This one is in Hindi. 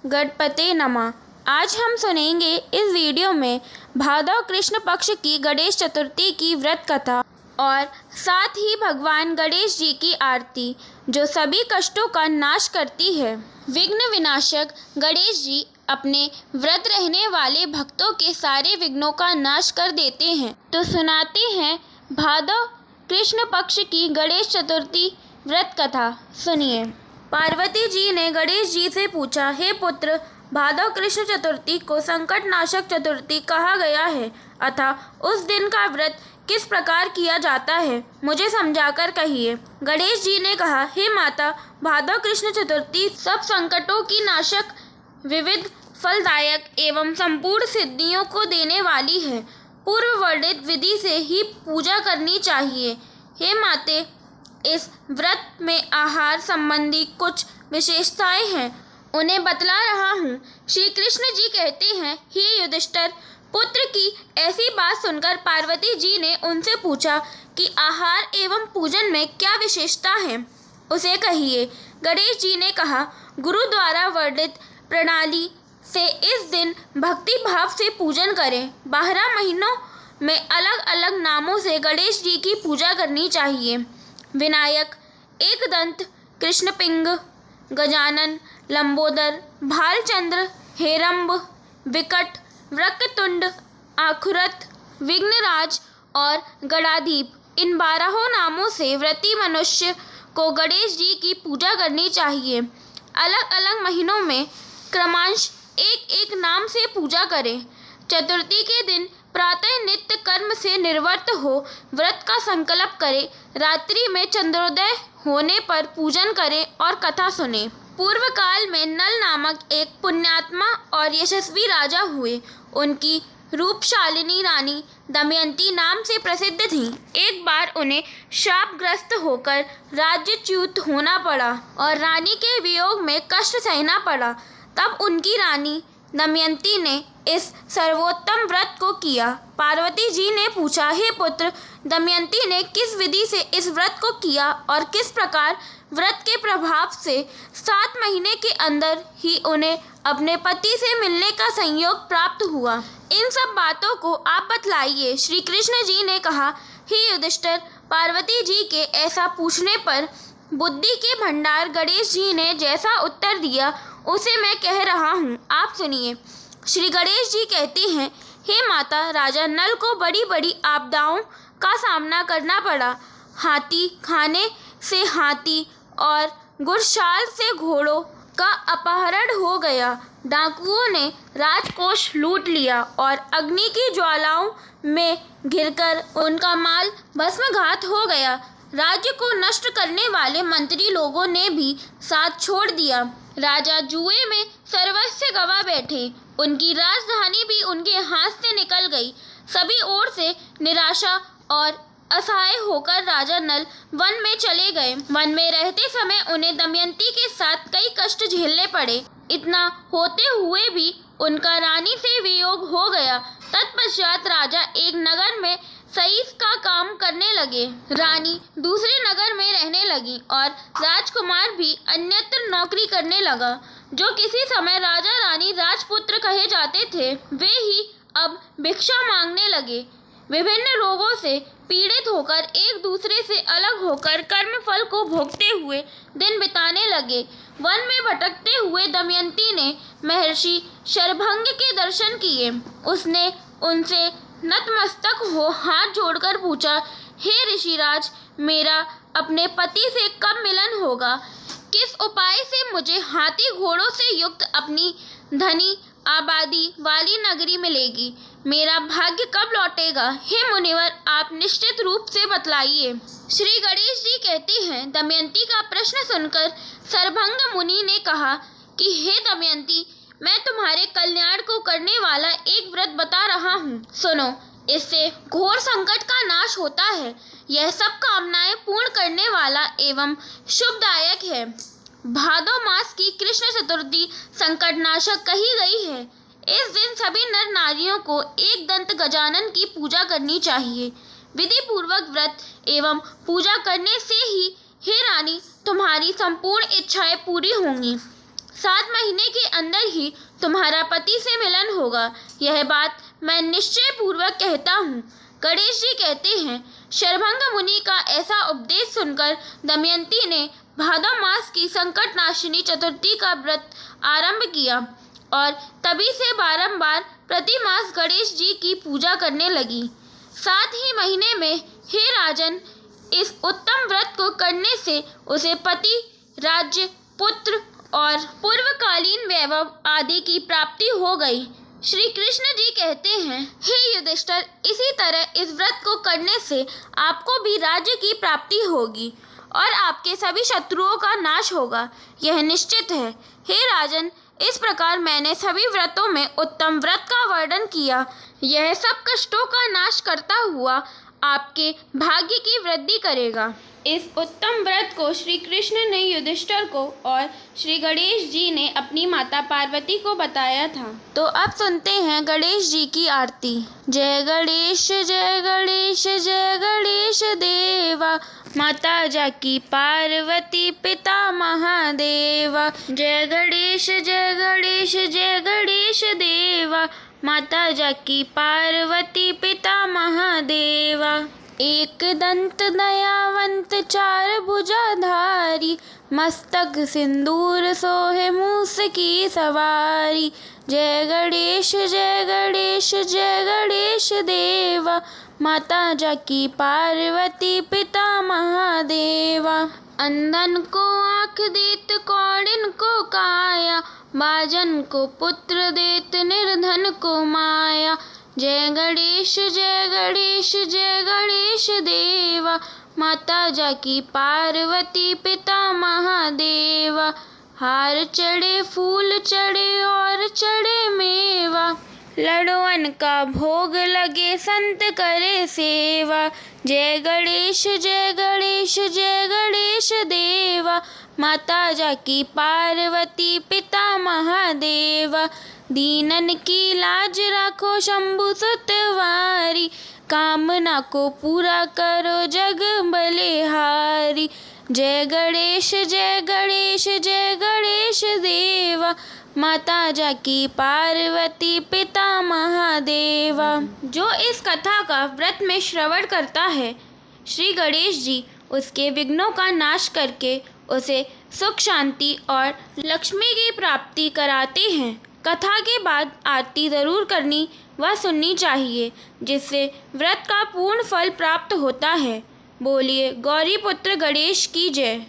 गणपते नमः। आज हम सुनेंगे इस वीडियो में भादव कृष्ण पक्ष की गणेश चतुर्थी की व्रत कथा और साथ ही भगवान गणेश जी की आरती जो सभी कष्टों का नाश करती है। विघ्न विनाशक गणेश जी अपने व्रत रहने वाले भक्तों के सारे विघ्नों का नाश कर देते हैं। तो सुनाते हैं भादव कृष्ण पक्ष की गणेश चतुर्थी व्रत कथा। सुनिए। पार्वती जी ने गणेश जी से पूछा, हे पुत्र, भादव कृष्ण चतुर्थी को संकट नाशक चतुर्थी कहा गया है, अतः उस दिन का व्रत किस प्रकार किया जाता है, मुझे समझाकर कहिए। गणेश जी ने कहा, हे माता, भादव कृष्ण चतुर्थी सब संकटों की नाशक, विविध फलदायक एवं संपूर्ण सिद्धियों को देने वाली है। पूर्व वर्णित विधि से ही पूजा करनी चाहिए। हे माते, इस व्रत में आहार संबंधी कुछ विशेषताएं हैं, उन्हें बतला रहा हूँ। श्री कृष्ण जी कहते हैं, हे युधिष्ठिर पुत्र की ऐसी बात सुनकर पार्वती जी ने उनसे पूछा कि आहार एवं पूजन में क्या विशेषता है, उसे कहिए। गणेश जी ने कहा, गुरु द्वारा वर्णित प्रणाली से इस दिन भक्ति भाव से पूजन करें। 12 महीनों में अलग अलग नामों से गणेश जी की पूजा करनी चाहिए। विनायक, एकदंत, कृष्णपिंग, गजानन, लंबोदर, भालचंद्र, हेरंब, विकट, वक्रतुंड, आखुरत, विघ्नराज और गणाधीप, इन 12 नामों से व्रती मनुष्य को गणेश जी की पूजा करनी चाहिए। अलग अलग महीनों में क्रमांश एक एक नाम से पूजा करें। चतुर्थी के दिन प्रातः नित्य कर्म से निवृत्त हो व्रत का संकल्प करें। रात्रि में चंद्रोदय होने पर पूजन करें और कथा सुने। पूर्व काल में नल नामक एक पुण्यात्मा और यशस्वी राजा हुए। उनकी रूपशालिनी रानी दमयंती नाम से प्रसिद्ध थी। एक बार उन्हें शापग्रस्त होकर राज्यच्युत होना पड़ा और रानी के वियोग में कष्ट सहना पड़ा। तब उनकी रानी दमयंती ने इस सर्वोत्तम व्रत को किया। पार्वती जी ने पूछा, हे पुत्र, दमयंती ने किस विधि से इस व्रत को किया और किस प्रकार व्रत के प्रभाव से 7 महीने के अंदर ही उन्हें अपने पति से मिलने का संयोग प्राप्त हुआ, इन सब बातों को आप बतलाइए। श्री कृष्ण जी ने कहा, हे युधिष्ठिर, पार्वती जी के ऐसा पूछने पर बुद्धि के भंडार गणेश जी ने जैसा उत्तर दिया उसे मैं कह रहा हूँ, आप सुनिए। श्री गणेश जी कहते हैं, हे माता, राजा नल को बड़ी बड़ी आपदाओं का सामना करना पड़ा। हाथी खाने से हाथी और गुरशाल से घोड़ों का अपहरण हो गया। डाकुओं ने राजकोष लूट लिया और अग्नि की ज्वालाओं में घिरकर उनका माल भस्मघात हो गया। राज्य को नष्ट करने वाले मंत्री लोगों ने भी साथ छोड़ दिया। राजा जुए में सर्वस्व गवा बैठे। उनकी राजधानी भी उनके हाथ से निकल गई। सभी ओर से निराशा और असहाय होकर राजा नल वन में चले गए। वन में रहते समय उन्हें दमयंती के साथ कई कष्ट झेलने पड़े। इतना होते हुए भी उनका रानी से वियोग हो गया। तत्पश्चात राजा एक नगर में सईस का काम करने लगे। रानी दूसरे नगर में रहने लगी और राजकुमार भी अन्यत्र नौकरी करने लगा। जो किसी समय राजा रानी राजपुत्र कहे जाते थे, वे ही अब भिक्षा मांगने लगे। विभिन्न रोगों से पीड़ित होकर एक दूसरे से अलग होकर कर्मफल को भोगते हुए दिन बिताने लगे। वन में भटकते हुए दमयंती ने महर्षि शरभंग के दर्शन किए। उसने उनसे नतमस्तक हो हाथ जोड़कर पूछा, हे ऋषिराज, मेरा अपने पति से कब मिलन होगा? किस उपाय से मुझे हाथी घोड़ों से युक्त अपनी धनी आबादी वाली नगरी मिलेगी? मेरा भाग्य कब लौटेगा? हे मुनिवर, आप निश्चित रूप से बतलाइए। श्री गणेश जी कहते हैं, दमयंती का प्रश्न सुनकर शरभंग मुनि ने कहा कि हे दमयंती, मैं तुम्हारे कल्याण को करने वाला एक व्रत बता रहा हूँ, सुनो। इससे घोर संकट का नाश होता है। यह सब कामनाएं पूर्ण करने वाला एवं शुभदायक है। भादो मास की कृष्ण चतुर्थी संकट नाशक कही गई है। इस दिन सभी नर नारियों को एक दंत गजानन की पूजा करनी चाहिए। विधि पूर्वक व्रत एवं पूजा करने से ही, हे रानी, तुम्हारी संपूर्ण इच्छाएं पूरी होंगी। 7 महीने के अंदर ही तुम्हारा पति से मिलन होगा। यह बात मैं निश्चय पूर्वक कहता हूँ। गणेश जी कहते हैं, शरभंग मुनि का ऐसा उपदेश सुनकर दमयंती ने भादव मास की संकट नाशिनी चतुर्थी का व्रत आरंभ किया और तभी से बारंबार प्रति मास गणेश जी की पूजा करने लगी। 7 ही महीने में हे राजन, इस उत्तम व्रत को करने से उसे पति, राज्य, पुत्र और पूर्वकालीन वैभव आदि की प्राप्ति हो गई। श्री कृष्ण जी कहते हैं, हे युधिष्ठिर, इसी तरह इस व्रत को करने से आपको भी राज्य की प्राप्ति होगी और आपके सभी शत्रुओं का नाश होगा, यह निश्चित है। हे राजन, इस प्रकार मैंने सभी व्रतों में उत्तम व्रत का वर्णन किया। यह सब कष्टों का नाश करता हुआ आपके भाग्य की वृद्धि करेगा। इस उत्तम व्रत को श्री कृष्ण ने युधिष्ठिर को और श्री गणेश जी ने अपनी माता पार्वती को बताया था। तो अब सुनते हैं गणेश जी की आरती। जय गणेश जय गणेश जय गणेश देवा, माता जाकी पार्वती पिता महादेवा। जय गणेश जय गणेश जय गणेश देवा, माता जाकी पार्वती पिता महादेवा। एक दंत दयावंत चार भुजाधारी, मस्तक सिंदूर सोहे मूस की सवारी। जय गणेश जय गणेश जय गणेश देवा, माता जाकी पार्वती पिता महादेवा। अंधन को आँख देत कौड़िन को काया, बाजन को पुत्र देत निर्धन को माया। जय गणेश जय गणेश जय गणेश देवा, माता जाकी पार्वती पिता महादेवा। हार चढ़े फूल चढ़े और चढ़े मेवा, लड़ुअन का भोग लगे संत करे सेवा। जय गणेश जय गणेश जय गणेश देवा, माता जाकी पार्वती पिता महादेवा। दीनन की लाज राखो शंभु सुतवारी, कामना को पूरा करो जग बलिहारी। जय गणेश जय गणेश जय गणेश देवा, माता जाकी पार्वती पिता महादेवा। जो इस कथा का व्रत में श्रवण करता है, श्री गणेश जी उसके विघ्नों का नाश करके उसे सुख शांति और लक्ष्मी की प्राप्ति कराते हैं। कथा के बाद आरती ज़रूर करनी व सुननी चाहिए, जिससे व्रत का पूर्ण फल प्राप्त होता है। बोलिए गौरी पुत्र गणेश की जय।